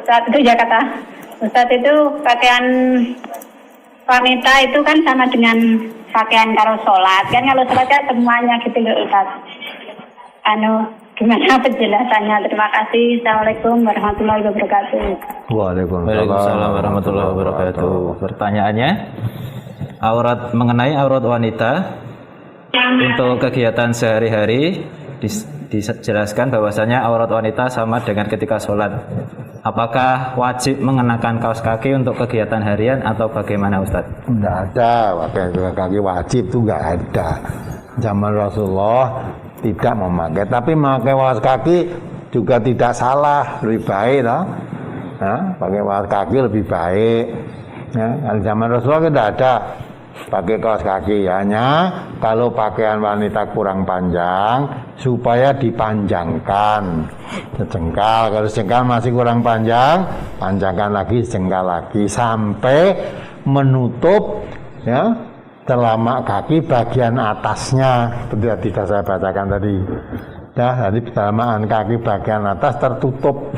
Ustadz itu ya kata Ustadz itu pakaian wanita itu kan sama dengan pakaian kalau sholat kan, kalau sholat kan semuanya gitu loh Ustadz. Gimana penjelasannya? Terima kasih. Assalamualaikum warahmatullahi wabarakatuh. Waalaikumsalam warahmatullahi wabarakatuh. Pertanyaannya, mengenai aurat wanita untuk kegiatan sehari-hari dijelaskan bahwasanya aurat wanita sama dengan ketika sholat. Apakah wajib mengenakan kaos kaki untuk kegiatan harian atau bagaimana Ustaz? Tidak ada, pakai kaos kaki wajib itu nggak ada. Zaman Rasulullah tidak memakai, tapi memakai kaos kaki juga tidak salah, lebih baik toh. Nah, pakai kaos kaki lebih baik. Ya, zaman Rasulullah tidak ada pakai kaos kaki, hanya kalau pakaian wanita kurang panjang supaya dipanjangkan sejengkal. Kalau sejengkal masih kurang panjang, panjangkan lagi sejengkal lagi sampai menutup ya telamak kaki bagian atasnya. Tidak saya bacakan tadi. Ya, jadi telamak kaki bagian atas tertutup.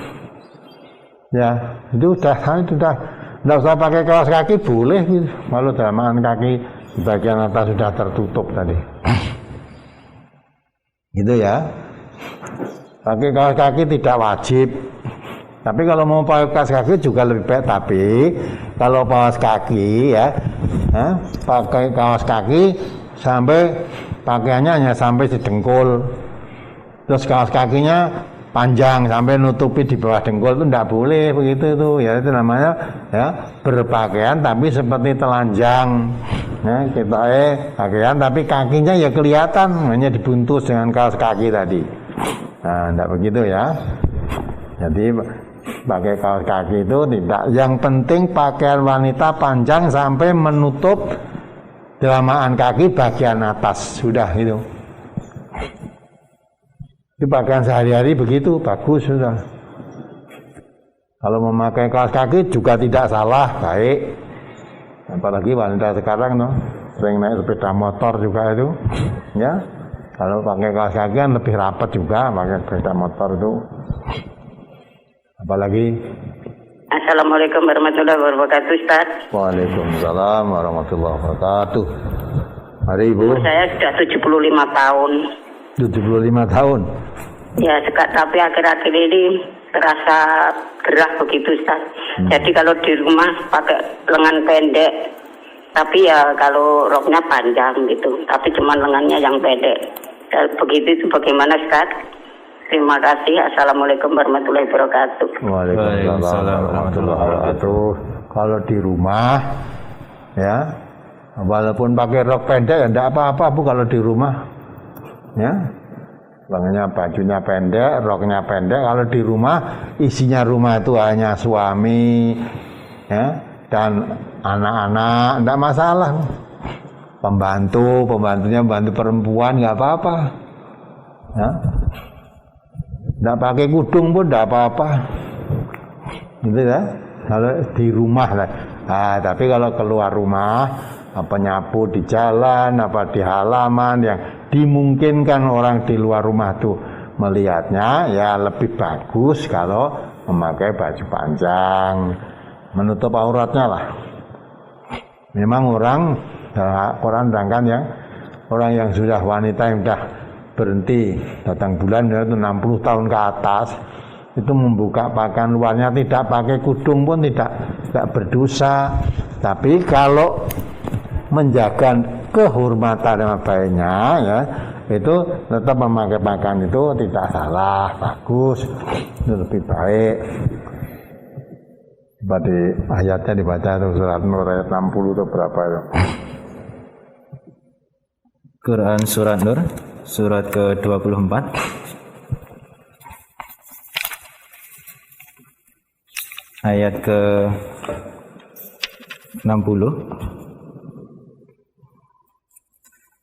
Ya, itu sudah tidak usah pakai kaos kaki boleh gitu. Kalau telamak kaki bagian atas sudah tertutup tadi. Gitu ya. Pakai kaos kaki tidak wajib. Tapi kalau mau pakai kaos kaki juga lebih baik. Tapi kalau kaos kaki ya, pakai kaos kaki sampai pakaiannya hanya sampai sedengkul. Terus kaos kakinya panjang sampai nutupi di bawah dengkul, itu tidak boleh begitu itu. Ya itu namanya ya berpakaian tapi seperti telanjang. Ya, kita pakaian tapi kakinya ya kelihatan hanya dibungkus dengan kaos kaki tadi. Nah, tidak begitu ya. Jadi pakai kaos kaki itu tidak. Yang penting pakaian wanita panjang sampai menutup telamaan kaki bagian atas, sudah gitu. Itu pakaian sehari-hari begitu, bagus sudah. Kalau memakai kaos kaki juga tidak salah, baik. Apalagi wanita sekarang no, sering naik sepeda motor juga itu, ya. Kalau pakai kaos kaki kan lebih rapat juga, pakai sepeda motor itu. Apalagi. Assalamualaikum warahmatullahi wabarakatuh, Ustaz. Waalaikumsalam warahmatullahi wabarakatuh. Mari Ibu. Saya sudah 75 tahun. 75 tahun. Ya, tapi akhir-akhir ini terasa gerah begitu, Ustaz. Jadi kalau di rumah pakai lengan pendek, tapi ya kalau roknya panjang gitu, tapi cuma lengannya yang pendek. Begitu itu bagaimana, Ustaz? Terima kasih. Assalamualaikum warahmatullahi wabarakatuh. Waalaikumsalam warahmatullahi wabarakatuh. Kalau di rumah, ya, walaupun pakai rok pendek ya tidak apa-apa Bu kalau di rumah. Ya, lengannya bajunya pendek, roknya pendek. Kalau di rumah, isinya rumah itu hanya suami, ya, dan anak-anak, tidak masalah. Pembantunya bantu perempuan, nggak apa-apa. Ya, tidak pakai kudung pun tidak apa-apa. Gitu ya. Kalau di rumah lah. Nah, tapi kalau keluar rumah, apa nyapu di jalan, apa di halaman yang dimungkinkan orang di luar rumah tuh melihatnya, ya lebih bagus kalau memakai baju panjang, menutup auratnya lah. Memang Quran terangkan ya, orang yang sudah wanita yang sudah berhenti datang bulan itu 60 tahun ke atas, itu membuka pakaian luarnya tidak pakai kudung pun tidak berdosa. Tapi kalau menjaga kehormatan dan baiknya ya, itu tetap memakai pakaian itu tidak salah, bagus, itu lebih baik. Di ayatnya dibaca itu surat Nur ayat 60 itu berapa itu? Quran surat Nur surat ke-24 ayat ke-60.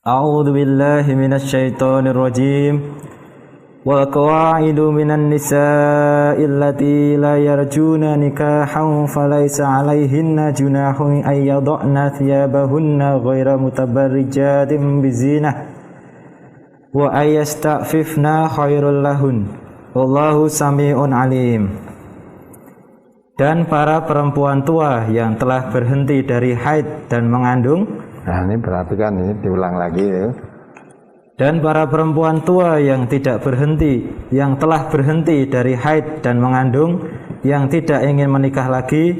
A'udzu billahi minasy syaithanir rajim. Wal qawaidu minan nisaa'i allati la yarjuna nikahan falaysa 'alaihinna junahun ay yad'na thiyabahunna ghayra mutabarrijatin bizinah wa ay yasta'fifna khairul lahun. Wallahu samii'un 'alim. dan para perempuan tua yang telah berhenti dari haid dan mengandung. Nah ini perhatikan, ini diulang lagi ya. Dan para perempuan tua yang tidak berhenti, yang telah berhenti dari haid dan mengandung, yang tidak ingin menikah lagi,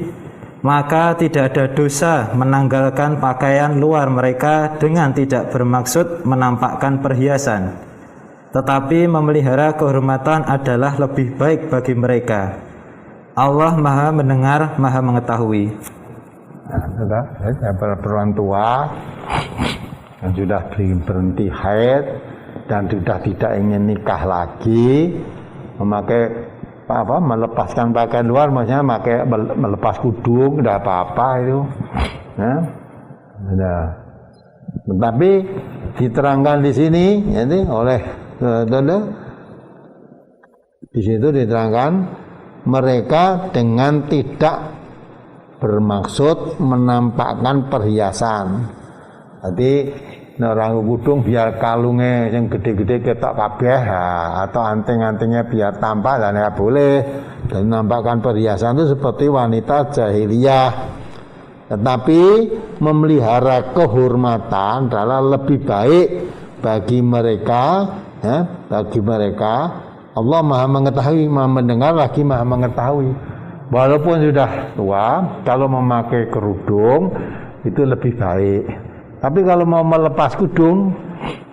maka tidak ada dosa menanggalkan pakaian luar mereka dengan tidak bermaksud menampakkan perhiasan. Tetapi memelihara kehormatan adalah lebih baik bagi mereka. Allah Maha Mendengar, Maha Mengetahui. Nah, perempuan tua yang sudah berhenti haid dan sudah tidak ingin nikah lagi, melepaskan pakaian luar, maksudnya melepas kudung, tidak apa-apa itu. Nah, tetapi diterangkan di sini, jadi oleh di situ diterangkan mereka dengan tidak bermaksud menampakkan perhiasan. Jadi orang kudung biar kalungnya yang gede-gede ketok kabeh atau anting-antingnya biar tampak dan nggak boleh. Dan menampakkan perhiasan itu seperti wanita jahiliyah. Tetapi memelihara kehormatan adalah lebih baik bagi mereka, ya, bagi mereka. Allah Maha Mengetahui, Maha Mendengar lagi Maha Mengetahui. Walaupun sudah tua, kalau memakai kerudung itu lebih baik. Tapi kalau mau melepas kudung,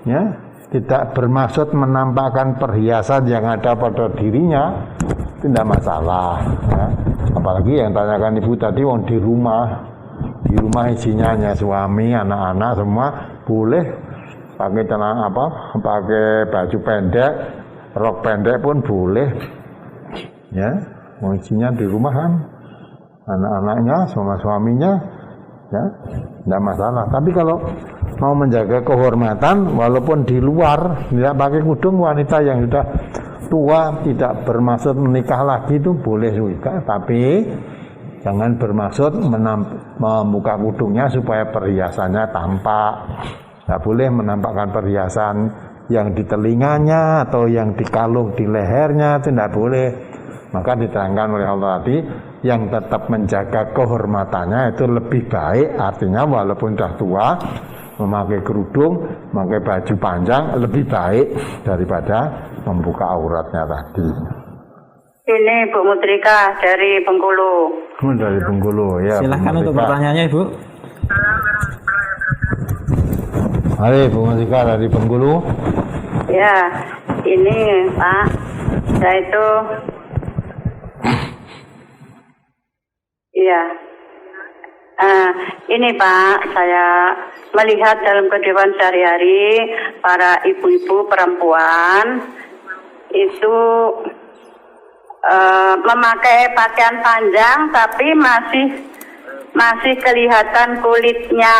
ya, tidak bermaksud menampakkan perhiasan yang ada pada dirinya, tidak masalah. Ya. Apalagi yang tanyakan ibu tadi, di rumah isinya hanya suami, anak-anak semua boleh pakai pakai baju pendek, rok pendek pun boleh. Ya, isinya di rumah kan, anak-anaknya sama suaminya. Ya, tidak masalah. Tapi kalau mau menjaga kehormatan, walaupun di luar tidak pakai kudung, wanita yang sudah tua tidak bermaksud menikah lagi itu boleh juga, tapi jangan bermaksud membuka kudungnya supaya perhiasannya tampak. Tidak boleh menampakkan perhiasan yang di telinganya atau yang di kalung di lehernya, itu tidak boleh. Maka diterangkan oleh Allah tadi, yang tetap menjaga kehormatannya itu lebih baik, artinya walaupun sudah tua, memakai kerudung, memakai baju panjang lebih baik daripada membuka auratnya tadi. Ini Bu Mutrika dari Bengkulu. Dari Bengkulu, ya. Silahkan untuk pertanyaannya, Ibu. Mari Bu Mutrika dari Bengkulu. Ya, ini Pak, saya itu iya. Ini Pak, saya melihat dalam kehidupan sehari-hari para ibu-ibu perempuan itu memakai pakaian panjang tapi masih kelihatan kulitnya.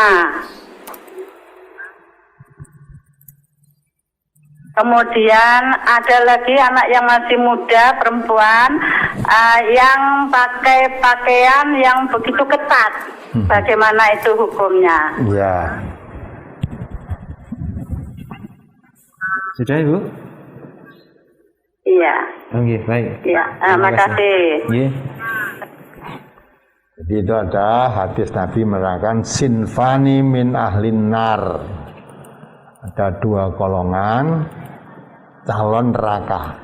Kemudian ada lagi anak yang masih muda perempuan yang pakai pakaian yang begitu ketat. Bagaimana itu hukumnya? Ya. Sudah Ibu? Iya. Oke, baik. Iya, makasih. Iya. Jadi itu ada hadis Nabi menerangkan sinfani min ahlin nar. Ada dua golongan calon neraka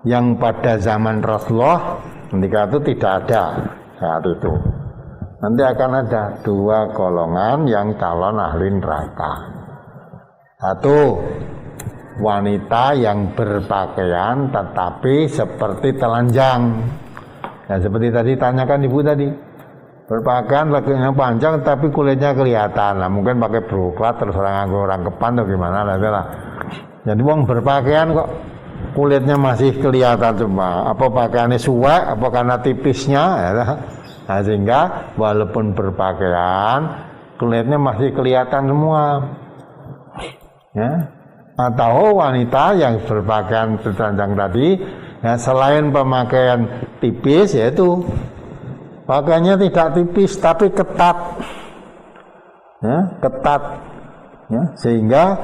yang pada zaman Rasulullah ketika itu tidak ada saat itu. Nanti akan ada dua golongan yang calon ahli neraka. Satu, wanita yang berpakaian tetapi seperti telanjang. Ya seperti tadi tanyakan ibu tadi, berpakaian pakaiannya panjang tapi kulitnya kelihatan. Nah, mungkin pakai broklat terus orang kepan atau gimana lah. Jadi wong berpakaian kok kulitnya masih kelihatan cuma apa pakaiannya suwek apa karena tipisnya ya. Nah, sehingga walaupun berpakaian kulitnya masih kelihatan semua. Ya. Atau wanita yang berpakaian telanjang tadi ya, selain pemakaian tipis yaitu pakaiannya tidak tipis tapi ketat. Ya, ketat. Ya, sehingga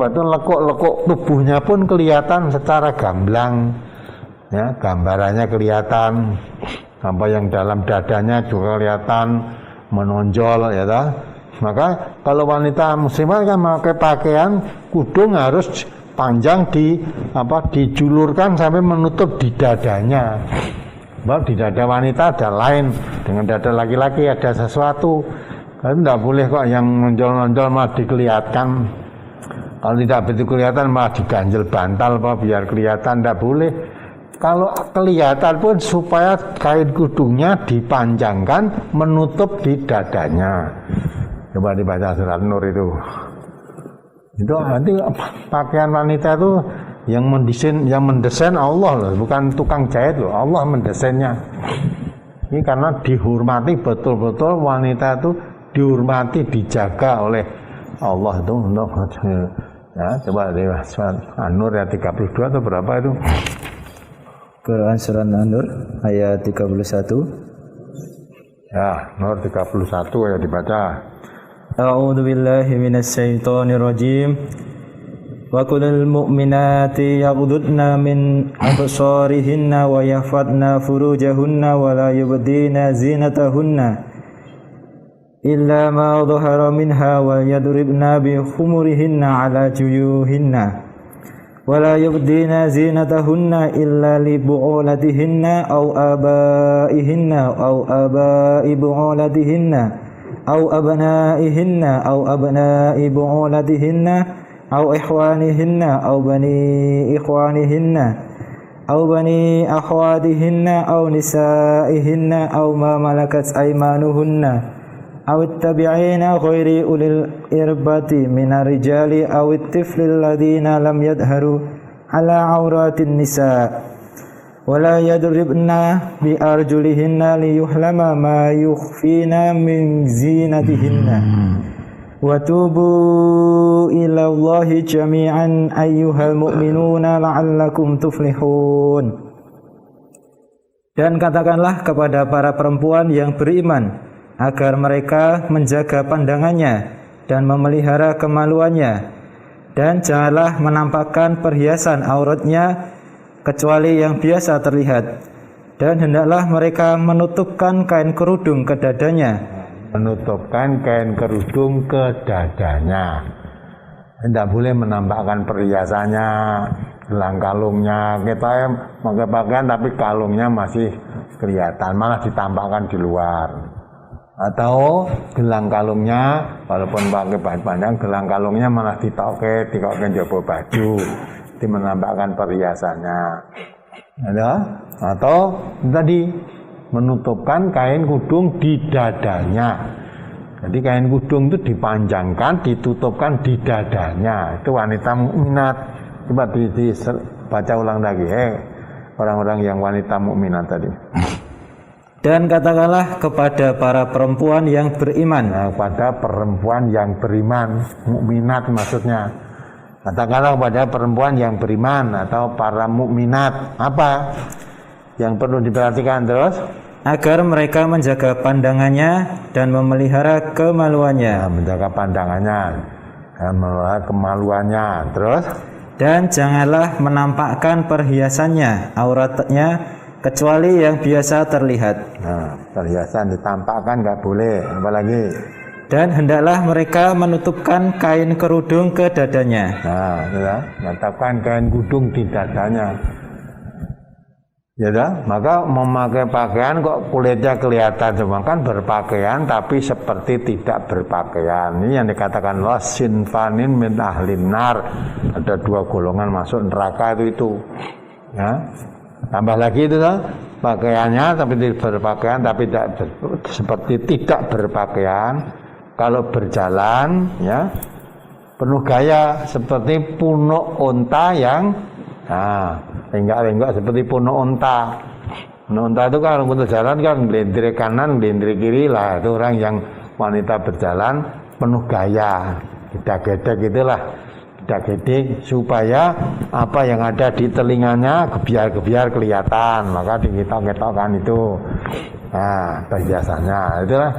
lekuk-lekuk tubuhnya pun kelihatan secara gamblang. Ya, gambarannya kelihatan. apa yang dalam dadanya juga kelihatan menonjol ya toh. Maka kalau wanita muslimah kan memakai pakaian kudung harus panjang dijulurkan sampai menutup di dadanya. Bahwa di dada wanita ada lain, dengan dada laki-laki ada sesuatu. Kan tidak boleh kok yang menonjol-nonjol malah dikelihatkan. Kalau tidak begitu kelihatan malah diganjel bantal biar kelihatan, tidak boleh. Kalau kelihatan pun supaya kain kudungnya dipanjangkan menutup di dadanya. Coba dibaca surat Nur itu. Itu nanti pakaian wanita itu yang mendesain Allah loh, bukan tukang jahit loh. Allah mendesainnya. Ini karena dihormati betul-betul wanita itu dihormati, dijaga oleh Allah itu untuk ya, coba lihat surat An-Nur ayat 32 atau berapa itu? Quran surah An-Nur ayat 31. Ya, Nur 31 ya dibaca. A'udzu billahi minasy syaithanir rajim. Wa qulil mu'minati yaghuddna min absarihinna wa yahfadna furujahunna wa la yubdina zinatahunna illa ma dhahara minha wa yadribna bi khumurihinna ala juyuhinna wa la yubdina zinatahunna illa li bu'ulatihinna aw abaihinna aw abai bu'ulatihinna aw abnaihinna aw abnai bu'ulatihinna aw ikhwanihinna aw bani ikhwanihinna aw bani akhwatihinna aw nisaihinna aw ma malakat aymanuhunna aw ittabi'ina ghairi ulil irbati minar rijali aw at-tifli alladhina lam yadharu ala auratin nisa wala yadribna bi arjulihinna liyuhlama ma yukhfina min zinatihinna wa tubu ila Allahi jami'an ayyuhal mu'minuna la'allakum tuflihun. Dan katakanlah kepada para perempuan yang beriman agar mereka menjaga pandangannya dan memelihara kemaluannya, dan janganlah menampakkan perhiasan auratnya kecuali yang biasa terlihat, dan hendaklah mereka menutupkan kain kerudung ke dadanya. Menutupkan kain kerudung ke dadanya. Tidak boleh menampakkan perhiasannya, gelang kalungnya. Kita pakai pakaian tapi kalungnya masih kelihatan, malah ditampakkan di luar. Atau gelang kalungnya walaupun pakai baju panjang, gelang kalungnya malah ditoke jaba baju, itu menampakkan perhiasannya. Ada? Atau tadi menutupkan kain kudung di dadanya. Jadi kain kudung itu dipanjangkan, ditutupkan di dadanya. Itu wanita mukminat. Coba dibaca ulang lagi, orang-orang yang wanita mukminat tadi. Dan katakanlah kepada para perempuan yang beriman. Nah, kepada perempuan yang beriman, mukminat maksudnya. Katakanlah kepada perempuan yang beriman atau para mukminat. Apa yang perlu diperhatikan terus? Agar mereka menjaga pandangannya dan memelihara kemaluannya. Nah, menjaga pandangannya dan memelihara kemaluannya. Terus? Dan janganlah menampakkan perhiasannya, auratnya, kecuali yang biasa terlihat. Nah, perhiasan ditampakkan nggak boleh. Apalagi? Dan hendaklah mereka menutupkan kain kerudung ke dadanya. Nah, ya, menetapkan kain kerudung di dadanya. Ya dah, maka memakai pakaian kok kulitnya kelihatan, cuma kan berpakaian tapi seperti tidak berpakaian. Ini yang dikatakan Allah sinfanin min ahlin nar. Ada dua golongan masuk neraka itu. Ya. Tambah lagi itu dah, pakaiannya tapi tidak berpakaian tapi tidak seperti tidak berpakaian. Kalau berjalan ya penuh gaya seperti punuk unta yang lenggak-lenggak seperti punuk unta. Punuk unta itu kalau untuk jalan kan gelindri kanan, gelindri kiri lah. Itu orang yang wanita berjalan penuh gaya, gedek-gedek gitulah, gedek-gedek supaya apa yang ada di telinganya gebiar-gebiar kelihatan, maka diketok-ketokkan itu. Nah, biasanya itulah.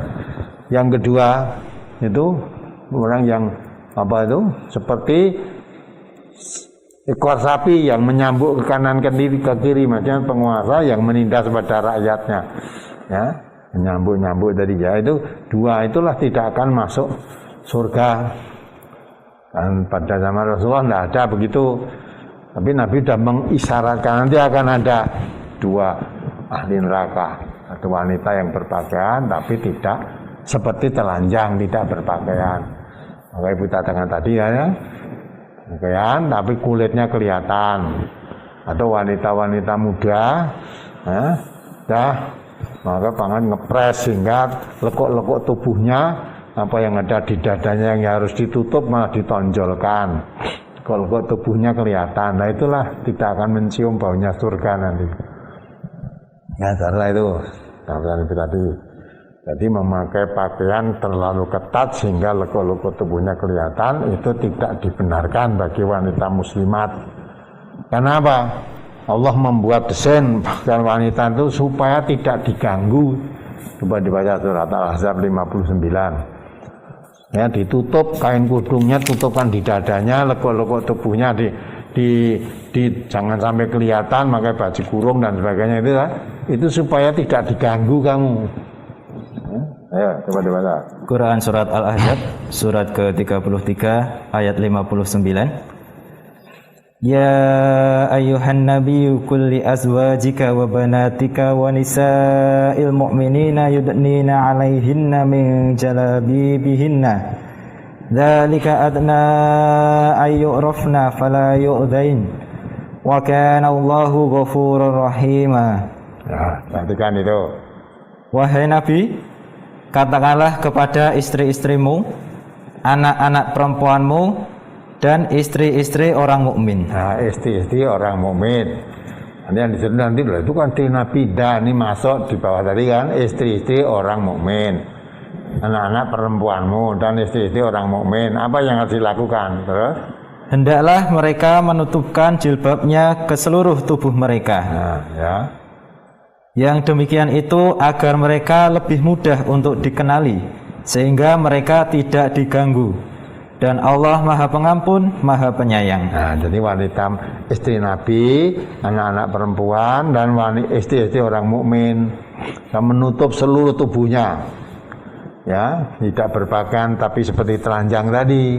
Yang kedua itu orang yang apa itu seperti ekor sapi yang menyambuk ke kanan ke kiri, macam penguasa yang menindas pada rakyatnya, ya, menyambuk tadi ya, itu dua itulah tidak akan masuk surga. Dan pada zaman Rasulullah tidak ada begitu, tapi Nabi sudah mengisyaratkan nanti akan ada dua ahli neraka, satu wanita yang berpakaian tapi tidak seperti telanjang, tidak berpakaian. Maka ibu katakan tadi ya, pakaian tapi kulitnya kelihatan, atau wanita-wanita muda maka pangan ngepres sehingga lekuk-lekuk tubuhnya, apa yang ada di dadanya yang harus ditutup malah ditonjolkan, lekuk tubuhnya kelihatan. Nah itulah tidak akan mencium baunya surga nanti. Ya karena itu tadi. Jadi memakai pakaian terlalu ketat sehingga lekuk-lekuk tubuhnya kelihatan, itu tidak dibenarkan bagi wanita muslimat. Kenapa? Allah membuat desain pakaian wanita itu supaya tidak diganggu. Coba dibaca surat Al-Ahzab 59. Ya, ditutup kain kudungnya, tutupkan di dadanya, lekuk-lekuk tubuhnya jangan sampai kelihatan, pakai baju kurung dan sebagainya itu supaya tidak diganggu kamu. Ayo, coba dibaca. Quran surat Al-Ahzab surat ke-33 ayat 59. Ya ayyuhan nabiyyu qul li azwajika wa banatika wa nisa'il mu'minina yudnina 'alaihinna min jalabibihinna dzalika adna ayyurafna fala yu'dzain wa kana Allahu ghafurur rahima. Ya, perhatikan itu. Wahai Nabi, katakanlah kepada istri-istrimu, anak-anak perempuanmu, dan istri-istri orang mukmin. Nah, istri-istri orang mukmin. Nanti yang disebut nanti loh, itu kan Nabi ini masuk di bawah tadi kan, istri-istri orang mukmin, anak-anak perempuanmu dan istri-istri orang mukmin. Apa yang harus dilakukan? Terus? Hendaklah mereka menutupkan jilbabnya ke seluruh tubuh mereka. Nah, ya. Yang demikian itu agar mereka lebih mudah untuk dikenali, sehingga mereka tidak diganggu. Dan Allah Maha Pengampun, Maha Penyayang. Nah, jadi wanita istri Nabi, anak-anak perempuan dan istri-istri orang mukmin, yang menutup seluruh tubuhnya, ya, tidak berpakaian tapi seperti telanjang tadi.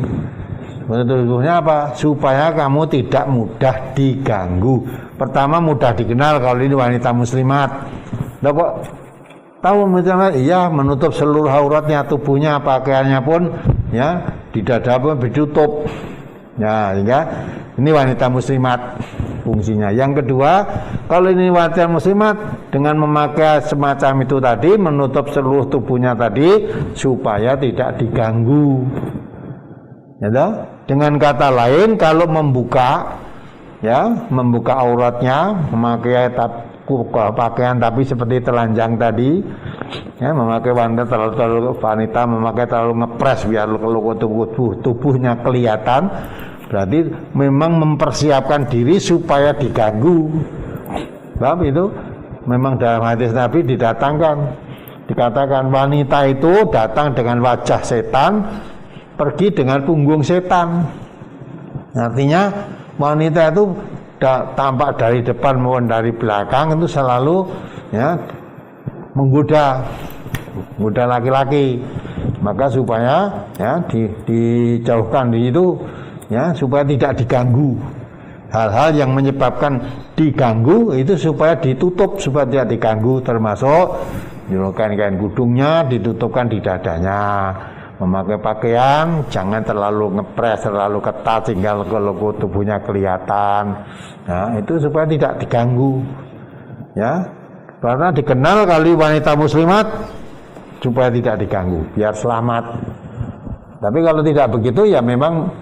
Menutup tubuhnya apa? Supaya kamu tidak mudah diganggu. Pertama mudah dikenal kalau ini wanita muslimat. Nah, kok tahu muslimat? Iya, menutup seluruh auratnya, tubuhnya, pakaiannya pun ya di dada pun ditutup. Ya, sehingga ini wanita muslimat fungsinya. Yang kedua, kalau ini wanita muslimat dengan memakai semacam itu tadi, menutup seluruh tubuhnya tadi supaya tidak diganggu. Ya, toh? Dengan kata lain, kalau membuka auratnya, memakai pakaian tapi seperti telanjang tadi, ya, memakai wanita memakai terlalu ngepres biar tubuhnya kelihatan, berarti memang mempersiapkan diri supaya diganggu. Paham itu? Memang dalam hadis Nabi dikatakan wanita itu datang dengan wajah setan, pergi dengan punggung setan. Artinya wanita itu tampak dari depan maupun dari belakang itu selalu ya menggoda laki-laki. Maka supaya ya dijauhkan di itu ya supaya tidak diganggu. Hal-hal yang menyebabkan diganggu itu supaya ditutup supaya tidak diganggu, termasuk kain kudungnya ditutupkan di dadanya. Memakai pakaian jangan terlalu ngepres, terlalu ketat sehingga logo tubuhnya kelihatan. Nah, itu supaya tidak diganggu. Ya. Karena dikenal kali wanita muslimat supaya tidak diganggu, biar selamat. Tapi kalau tidak begitu ya memang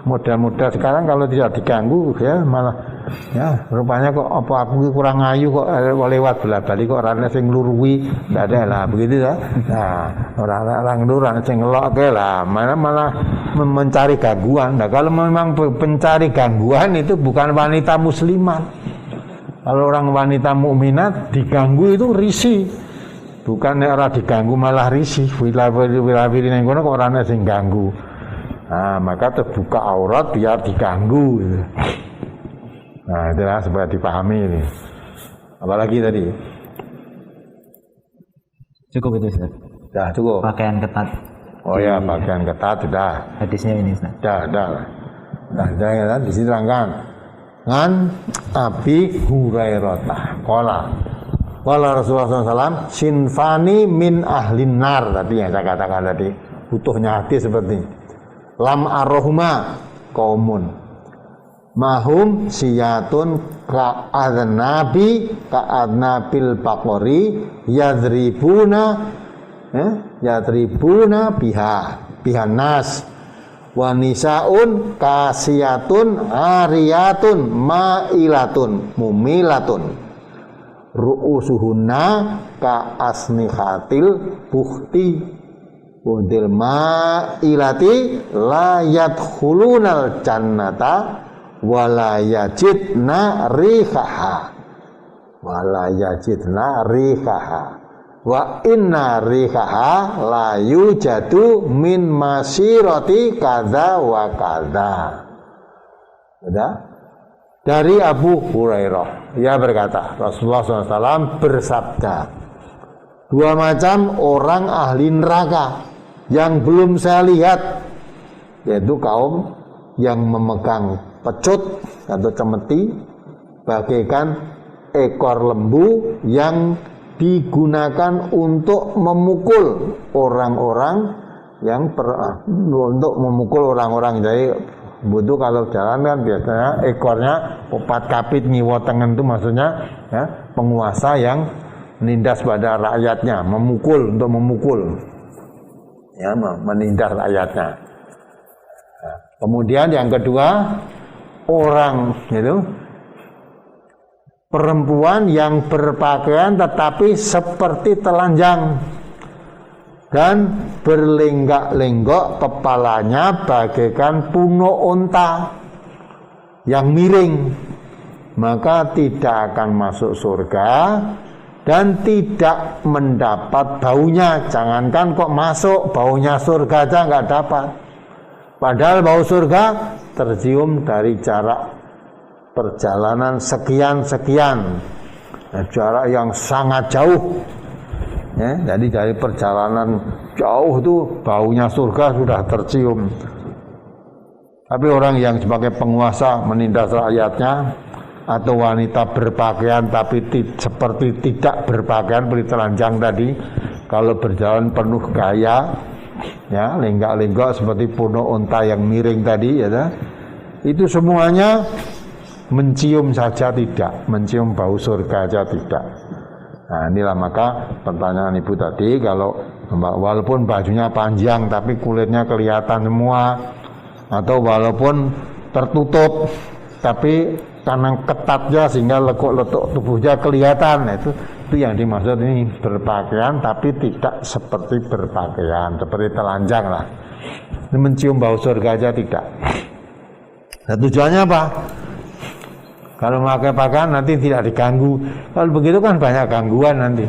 model-model sekarang kalau tidak diganggu ya malah ya rupanya kok apa aku kurang ayu kok lewat bola-bali kok orangnya sing ngluruhi, ndak ada lah begitu ya. Nah, orang sing ngelokke lah malah mencari gangguan. Nah, kalau memang pencari gangguan itu bukan wanita muslimat. Kalau orang wanita mukminat diganggu itu risih. Bukan orang diganggu malah risih. Wila-wili ning kono kok orangnya sing ganggu. Nah, maka terbuka aurat biar diganggu gitu. Nah, itulah supaya dipahami ini. Apalagi tadi? Cukup itu Ustaz. Dah cukup. Pakaian ketat. Oh ya, pakaian ketat sudah. Hadisnya ini Ustaz. Dah. Nah, jangan di sini terangkan. Ngan Abi Hurairah qala Rasulullah SAW sinfani min ahlin nar, tadi yang saya katakan tadi, butuhnya hadis seperti lam arohuma kaumun mahum siyatun ka'adnabil baqori yadribuna biha nas wa nisaun kasiyatun ariyatun ma'ilatun mumilatun ru'usuhunna ka asnihatil bukhti wadil ma'ilati la yadkhulunal jannata wa la yajidna rihaha wa inna rihaha la yujadu min masirati kadza wa kadza. Sudah? Dari Abu Hurairah, ia berkata, Rasulullah SAW bersabda, 2 macam orang ahli neraka yang belum saya lihat, yaitu kaum yang memegang pecut atau cemeti bagaikan ekor lembu yang digunakan untuk memukul orang-orang yang jadi butuh kalau jalan kan biasanya ekornya 4 kapit ngiwa tengen itu maksudnya ya, penguasa yang menindas pada rakyatnya, untuk memukul ya, menindas rakyatnya. Nah, kemudian yang kedua orang itu perempuan yang berpakaian tetapi seperti telanjang dan berlenggak-lenggok kepalanya bagaikan puno unta yang miring, maka tidak akan masuk surga dan tidak mendapat baunya. Jangankan kok masuk, baunya surga aja nggak dapat. Padahal bau surga tercium dari jarak perjalanan sekian, jarak yang sangat jauh. Ya, jadi dari perjalanan jauh tuh baunya surga sudah tercium. Tapi orang yang sebagai penguasa menindas rakyatnya, atau wanita berpakaian tapi seperti tidak berpakaian, seperti telanjang tadi, kalau berjalan penuh gaya, ya lenggak-lenggok seperti puno unta yang miring tadi, ya, itu semuanya mencium saja tidak, mencium bau surga saja tidak. Nah, inilah maka pertanyaan ibu tadi, kalau walaupun bajunya panjang tapi kulitnya kelihatan semua, atau walaupun tertutup tapi karena ketatnya sehingga lekuk-lekuk tubuhnya kelihatan, itu yang dimaksud ini berpakaian tapi tidak seperti berpakaian, seperti telanjang lah. Ini mencium bau surga aja tidak. Nah, tujuannya apa? Kalau memakai pakaian nanti tidak diganggu. Kalau begitu kan banyak gangguan nanti.